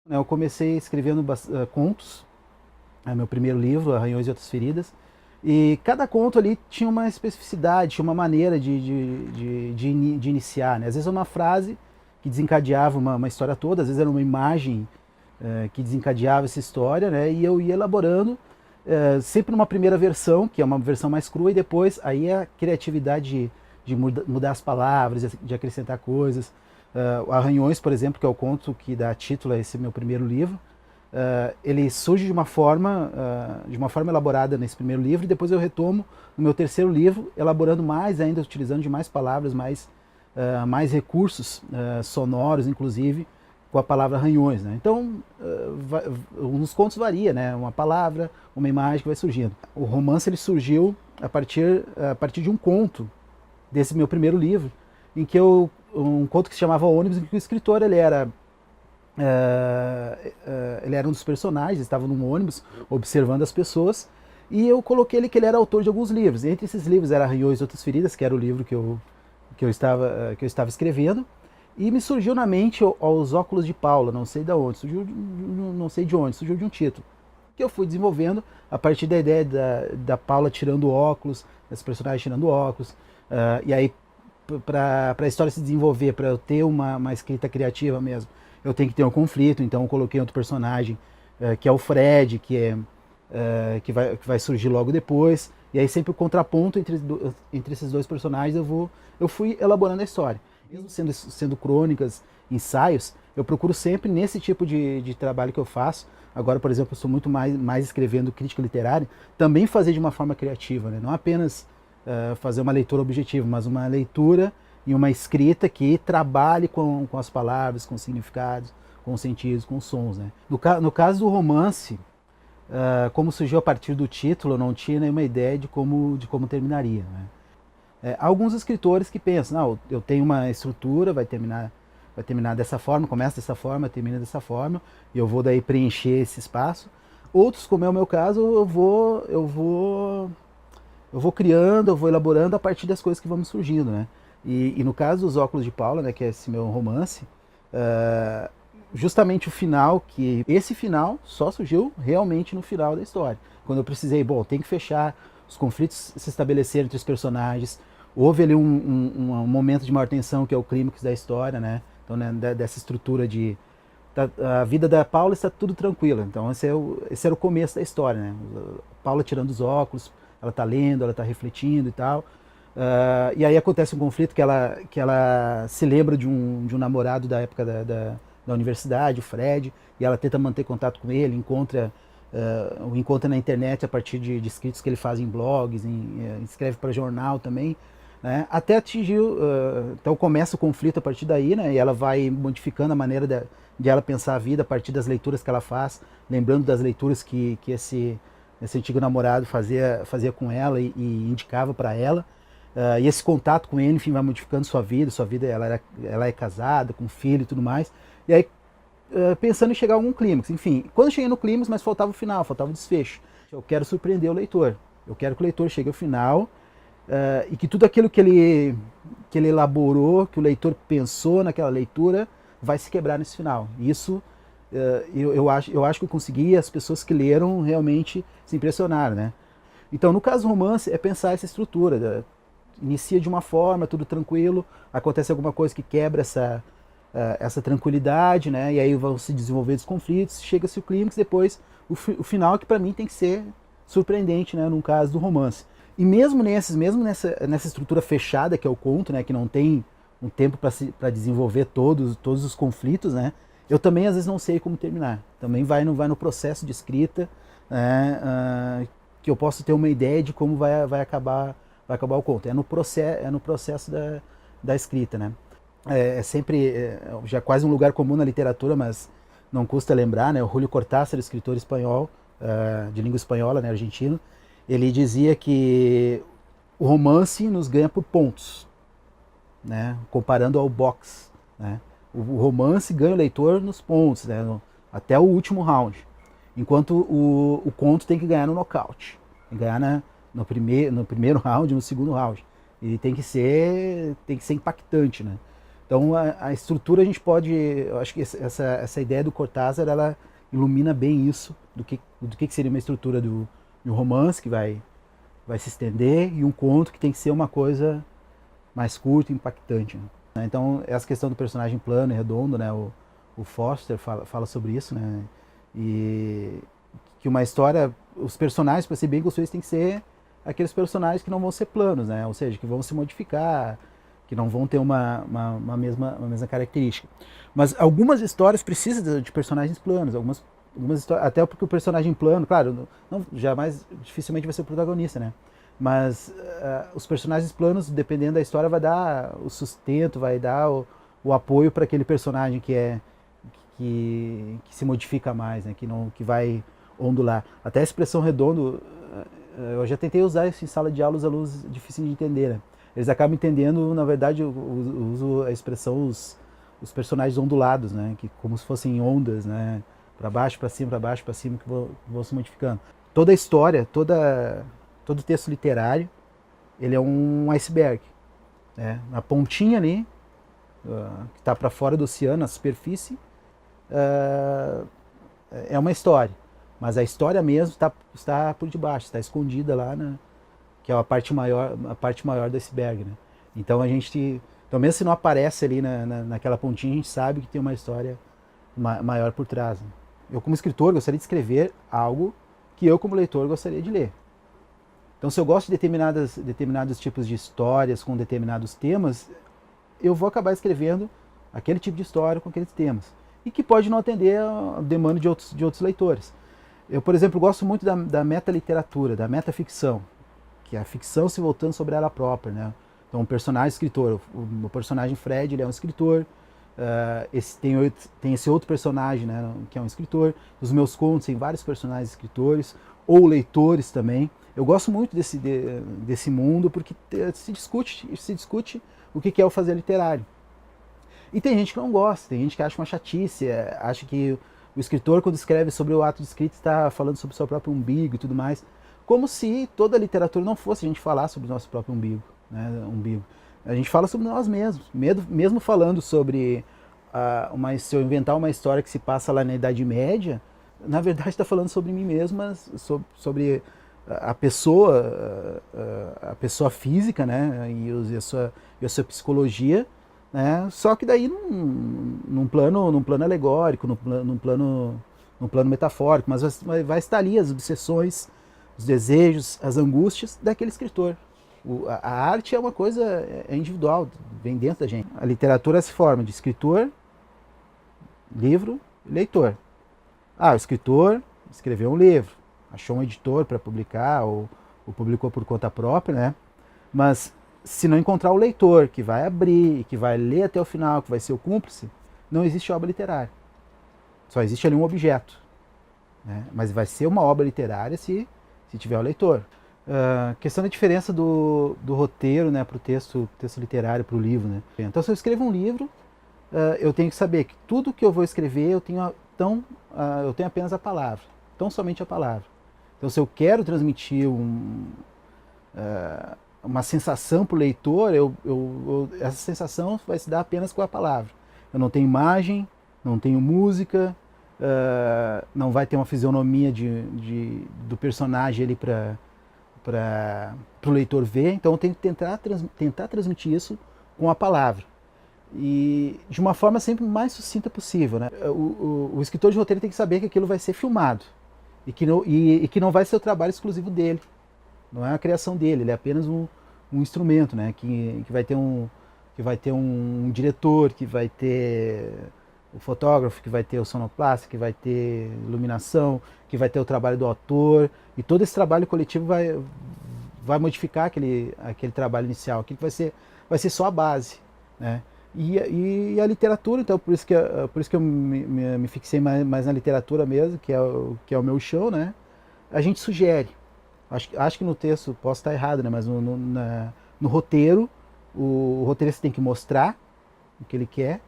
Eu comecei escrevendo contos, é meu primeiro livro, Arranhões e Outras Feridas, e cada conto ali tinha uma especificidade, tinha uma maneira de iniciar, né? Às vezes uma frase que desencadeava uma história toda, às vezes era uma imagem que desencadeava essa história, né? E eu ia elaborando, sempre numa primeira versão, que é uma versão mais crua, e depois aí a criatividade de mudar as palavras, de acrescentar coisas. Arranhões, por exemplo, que é o conto que dá título a esse meu primeiro livro, ele surge de uma forma elaborada nesse primeiro livro, e depois eu retomo no meu terceiro livro, elaborando mais ainda, utilizando de mais palavras, mais recursos sonoros, inclusive, com a palavra arranhões, né? Então, nos contos varia, né? Uma palavra, uma imagem que vai surgindo. O romance ele surgiu a partir de um conto desse meu primeiro livro, em que um conto que se chamava Ônibus, em que o escritor ele era um dos personagens, estava num ônibus observando as pessoas, e eu coloquei ele que ele era autor de alguns livros. Entre esses livros era Arranhões e Outras Feridas, que era o livro que eu estava escrevendo, e me surgiu na mente aos óculos de Paula, não sei de onde, surgiu de um título que eu fui desenvolvendo a partir da ideia da Paula tirando óculos, das personagens tirando óculos, e aí para a história se desenvolver, para eu ter uma escrita criativa mesmo, eu tenho que ter um conflito, então eu coloquei outro personagem, que é o Fred, que vai surgir logo depois, e aí sempre o contraponto entre esses dois personagens eu fui elaborando a história. Mesmo sendo crônicas, ensaios, eu procuro sempre nesse tipo de trabalho que eu faço. Agora, por exemplo, eu estou muito mais escrevendo crítica literária, também fazer de uma forma criativa, né? Não apenas fazer uma leitura objetiva, mas uma leitura e uma escrita que trabalhe com as palavras, com os significados, com os sentidos, com os sons, né? No caso do romance, como surgiu a partir do título, eu não tinha nenhuma ideia de como terminaria, né? Há alguns escritores que pensam, não, eu tenho uma estrutura, vai terminar dessa forma, começa dessa forma, termina dessa forma, e eu vou daí preencher esse espaço. Outros, como é o meu caso, eu vou criando, eu vou elaborando a partir das coisas que vão me surgindo, né? E no caso dos Óculos de Paula, né, que é esse meu romance, justamente o final, que esse final só surgiu realmente no final da história. Quando eu precisei, tem que fechar, os conflitos se estabeleceram entre os personagens, houve ali um momento de maior tensão, que é o clímax da história, né? Então, né, dessa estrutura a vida da Paula está tudo tranquila. Então esse era o começo da história, né? Paula tirando os óculos, ela está lendo, ela está refletindo e tal. E aí acontece um conflito que ela se lembra de um namorado da época da universidade, o Fred, e ela tenta manter contato com ele, o encontra na internet a partir de escritos que ele faz em blogs, escreve para jornal também, né? Até atingiu, então começa o conflito a partir daí, né? E ela vai modificando a maneira de ela pensar a vida a partir das leituras que ela faz, lembrando das leituras que esse antigo namorado fazia com ela e indicava para ela. E esse contato com ele, enfim, vai modificando sua vida, ela é casada, com filho e tudo mais. E aí, pensando em chegar a algum clímax. Enfim, quando eu cheguei no clímax, mas faltava o final, faltava o desfecho. Eu quero surpreender o leitor. Eu quero que o leitor chegue ao final e que tudo aquilo que ele elaborou, que o leitor pensou naquela leitura, vai se quebrar nesse final. Isso eu acho que eu consegui, as pessoas que leram realmente se impressionaram, né? Então, no caso do romance, é pensar essa estrutura. Inicia de uma forma, tudo tranquilo, acontece alguma coisa que quebra essa tranquilidade, né? E aí vão se desenvolver os conflitos, chega-se o clímax, depois o final, que para mim tem que ser surpreendente, né? No caso do romance. E mesmo nessa estrutura fechada que é o conto, né? Que não tem um tempo para desenvolver todos os conflitos, né? Eu também às vezes não sei como terminar. Também vai no processo de escrita, né? Que eu posso ter uma ideia de como vai acabar o conto. É no processo da escrita, né? É sempre, já quase um lugar comum na literatura, mas não custa lembrar, né? O Julio Cortázar, escritor espanhol, de língua espanhola, né, argentino, ele dizia que o romance nos ganha por pontos, né? Comparando ao boxe, né? O romance ganha o leitor nos pontos, né? Até o último round, enquanto o conto tem que ganhar no nocaute, tem que ganhar no primeiro round, no segundo round. E tem que ser impactante, né? Então a estrutura a gente pode, eu acho que essa ideia do Cortázar, ela ilumina bem isso, do que seria uma estrutura de um romance que vai se estender e um conto que tem que ser uma coisa mais curta e impactante. Né? Então essa questão do personagem plano e redondo, né? O Foster fala sobre isso, né? E que uma história, os personagens para ser bem construídos tem que ser aqueles personagens que não vão ser planos, né? Ou seja, que vão se modificar, que não vão ter uma mesma característica. Mas algumas histórias precisam de personagens planos, algumas histórias, até porque o personagem plano, claro, não jamais, dificilmente vai ser o protagonista, né? Mas os personagens planos, dependendo da história, vai dar o sustento, vai dar o apoio para aquele personagem que se modifica mais, né? Que vai ondular. Até a expressão redondo, eu já tentei usar isso em sala de aula, os alunos difíceis de entender, né? Eles acabam entendendo, na verdade, eu uso a expressão os personagens ondulados, né? Que como se fossem ondas, né? Para baixo, para cima, para baixo, para cima, que vão se modificando. Toda a história, todo texto literário, ele é um iceberg, né? Na pontinha ali, que está para fora do oceano, a superfície, é uma história. Mas a história mesmo está por debaixo, está escondida lá, que é a parte maior do iceberg. Né? Então então mesmo se não aparece ali naquela pontinha, a gente sabe que tem uma história maior por trás. Né? Eu como escritor gostaria de escrever algo que eu como leitor gostaria de ler. Então se eu gosto de determinados tipos de histórias com determinados temas, eu vou acabar escrevendo aquele tipo de história com aqueles temas. E que pode não atender a demanda de outros leitores. Eu, por exemplo, gosto muito da metaliteratura, da metaficção, que é a ficção se voltando sobre ela própria. Né? Então, um personagem escritor, o personagem Fred, ele é um escritor, tem esse outro personagem, né, que é um escritor. Os meus contos tem vários personagens escritores, ou leitores também. Eu gosto muito desse mundo porque se discute o que é o fazer literário. E tem gente que não gosta, tem gente que acha uma chatice, acha que o escritor, quando escreve sobre o ato de escrita, está falando sobre o seu próprio umbigo e tudo mais. Como se toda a literatura não fosse a gente falar sobre o nosso próprio umbigo. Né? A gente fala sobre nós mesmos. Mesmo falando sobre se eu inventar uma história que se passa lá na Idade Média, na verdade está falando sobre mim mesmo, mas sobre a pessoa física, né? e a sua psicologia, né? Só que daí num plano alegórico, num plano metafórico, mas vai estar ali as obsessões, os desejos, as angústias daquele escritor. A arte é uma coisa individual, vem dentro da gente. A literatura se forma de escritor, livro e leitor. O escritor escreveu um livro, achou um editor para publicar, ou publicou por conta própria, né? Mas se não encontrar o leitor que vai abrir, que vai ler até o final, que vai ser o cúmplice, não existe obra literária. Só existe ali um objeto. Né? Mas vai ser uma obra literária se tiver o leitor. Questão da diferença do roteiro, né, para o texto literário, para o livro. Né? Então, se eu escrevo um livro, eu tenho que saber que tudo que eu vou escrever, eu tenho apenas a palavra, tão somente a palavra. Então, se eu quero transmitir uma sensação para o leitor, essa sensação vai se dar apenas com a palavra. Eu não tenho imagem, não tenho música, não vai ter uma fisionomia do personagem ali para o leitor ver, então eu tenho que tentar transmitir isso com a palavra. E de uma forma sempre mais sucinta possível. Né? O escritor de roteiro tem que saber que aquilo vai ser filmado e que não vai ser o trabalho exclusivo dele. Não é a criação dele, ele é apenas um instrumento, né? que vai ter um diretor, que vai ter o fotógrafo, que vai ter o sonoplasta, que vai ter iluminação, que vai ter o trabalho do autor, e todo esse trabalho coletivo vai modificar aquele trabalho inicial, aquilo vai ser só a base. Né? E a literatura, então, por isso que eu me fixei mais na literatura mesmo, que é o meu chão, né? A gente sugere. Acho que no texto, posso estar errado, né? Mas no roteiro, o roteirista tem que mostrar o que ele quer,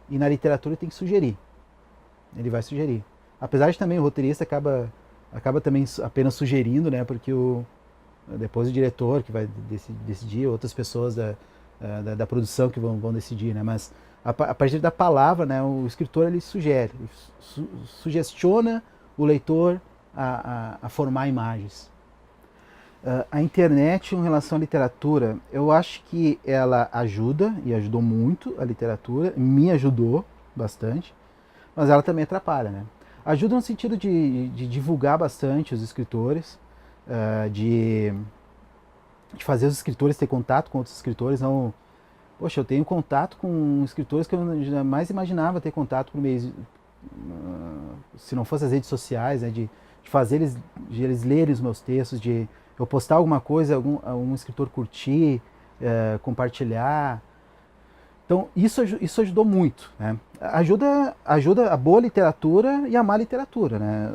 e na literatura ele tem que sugerir. Ele vai sugerir. Apesar de também o roteirista acaba também apenas sugerindo, né? Porque depois o diretor que vai decidir, outras pessoas da produção que vão decidir, né? Mas a partir da palavra, né, o escritor ele sugere, sugestiona o leitor a formar imagens. A internet em relação à literatura, eu acho que ela ajuda, e ajudou muito a literatura, me ajudou bastante, mas ela também atrapalha, né? Ajuda no sentido de divulgar bastante os escritores, de fazer os escritores ter contato com outros escritores. Não, poxa, eu tenho contato com escritores que eu jamais imaginava ter contato por meio, se não fosse as redes sociais, né, de fazer eles lerem os meus textos, de eu postar alguma coisa, algum escritor curtir, compartilhar. Então isso ajudou muito, né? Ajuda a boa literatura e a má literatura, né?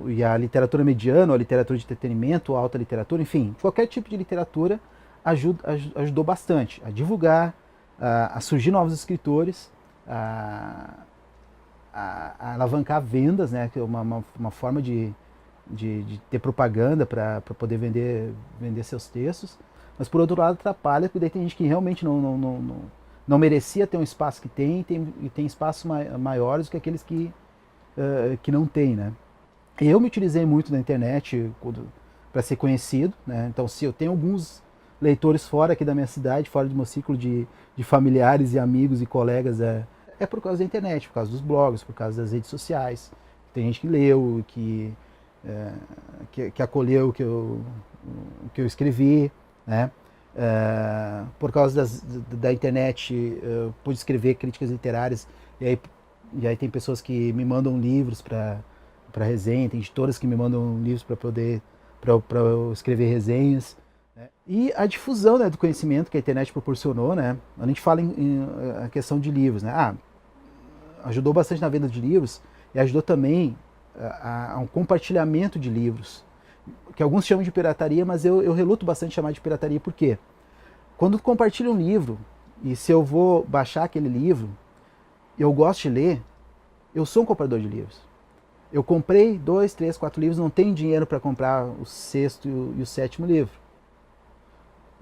E a literatura mediana, a literatura de entretenimento, a alta literatura, enfim, qualquer tipo de literatura ajudou bastante a divulgar, a surgir novos escritores, a alavancar vendas, né? Que é uma forma de ter propaganda para poder vender seus textos. Mas por outro lado atrapalha, porque daí tem gente que realmente não merecia ter um espaço que tem, e tem espaços maiores do que aqueles que não tem, né? Eu me utilizei muito da internet para ser conhecido, né? Então se eu tenho alguns leitores fora aqui da minha cidade, fora do meu ciclo de familiares e amigos e colegas, é por causa da internet, por causa dos blogs, por causa das redes sociais. Tem gente que leu, que acolheu o que eu escrevi, né? Por causa da internet, eu pude escrever críticas literárias, e aí tem pessoas que me mandam livros para resenha, tem editoras que me mandam livros para eu escrever resenhas, né? E a difusão, né, do conhecimento que a internet proporcionou, né? A gente fala em a questão de livros, né? Ajudou bastante na venda de livros, e ajudou também a um compartilhamento de livros, que alguns chamam de pirataria, mas eu reluto bastante chamar de pirataria. Por quê? Quando tu compartilha um livro, e se eu vou baixar aquele livro, eu gosto de ler, eu sou um comprador de livros. Eu comprei 2, 3, 4 livros, não tenho dinheiro para comprar o sexto e o sétimo livro.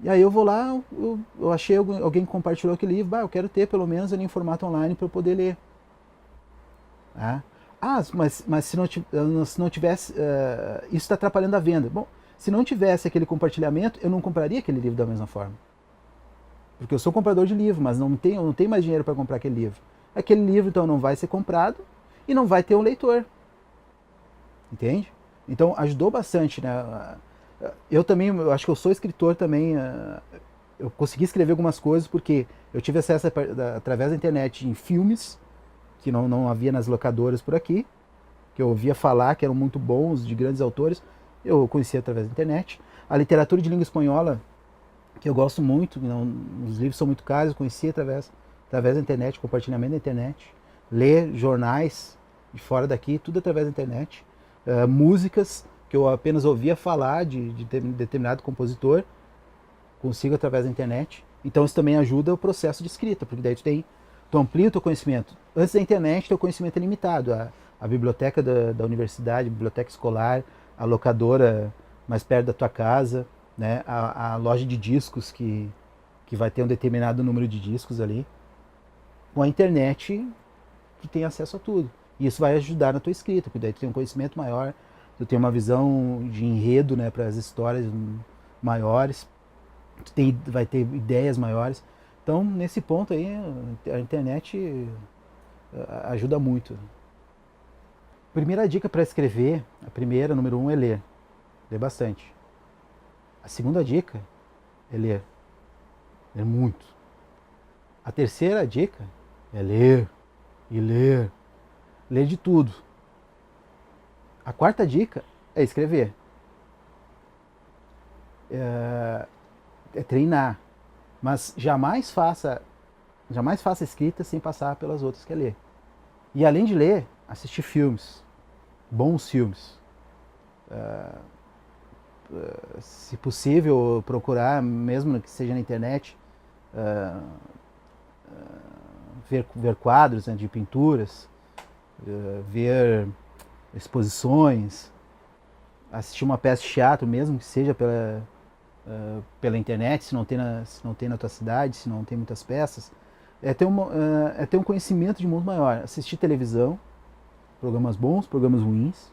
E aí eu vou lá, eu achei alguém que compartilhou aquele livro, eu quero ter pelo menos ele em formato online para eu poder ler. Mas se não tivesse, isso está atrapalhando a venda. Bom, se não tivesse aquele compartilhamento, eu não compraria aquele livro da mesma forma. Porque eu sou comprador de livro, mas eu não tenho mais dinheiro para comprar aquele livro. Aquele livro, então, não vai ser comprado e não vai ter um leitor. Entende? Então, ajudou bastante, né? Eu também, eu acho que eu sou escritor também. Eu consegui escrever algumas coisas porque eu tive acesso através da internet em filmes que não havia nas locadoras por aqui, que eu ouvia falar que eram muito bons, de grandes autores, eu conhecia através da internet. A literatura de língua espanhola, que eu gosto muito, os livros são muito caros, eu conhecia através da internet, compartilhamento da internet. Ler jornais de fora daqui, tudo através da internet. Músicas que eu apenas ouvia falar de determinado compositor, consigo através da internet. Então isso também ajuda o processo de escrita, porque daí tu amplia o teu conhecimento. Antes da internet, teu conhecimento é limitado. A biblioteca da universidade, a biblioteca escolar, a locadora mais perto da tua casa, né? A loja de discos que vai ter um determinado número de discos ali. Com a internet, tu tem acesso a tudo. E isso vai ajudar na tua escrita, porque daí tu tem um conhecimento maior, tu tem uma visão de enredo, né, para as histórias maiores, vai ter ideias maiores. Então, nesse ponto aí, a internet ajuda muito. Primeira dica para escrever, a primeira, número 1, é ler. Ler bastante. A segunda dica é ler. Ler muito. A terceira dica é ler e ler. Ler de tudo. A quarta dica é escrever. É treinar. Mas jamais faça escrita sem passar pelas outras, que é ler. E além de ler, assistir filmes. Bons filmes. Se possível, procurar, mesmo que seja na internet, ver quadros, né, de pinturas, ver exposições, assistir uma peça de teatro, mesmo que seja pela internet, se não tem na tua cidade, se não tem muitas peças, é ter um conhecimento de mundo maior. Assistir televisão, programas bons, programas ruins,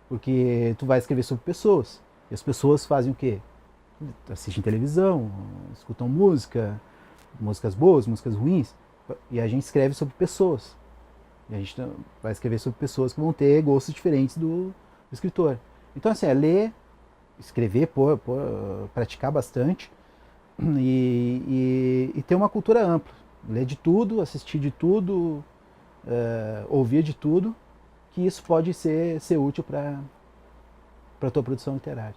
porque tu vai escrever sobre pessoas. E as pessoas fazem o quê? Assistem televisão, escutam música, músicas boas, músicas ruins, e a gente escreve sobre pessoas. E a gente vai escrever sobre pessoas que vão ter gostos diferentes do escritor. Então, assim, é ler, escrever, praticar bastante e ter uma cultura ampla. Ler de tudo, assistir de tudo, ouvir de tudo, que isso pode ser útil para a tua produção literária.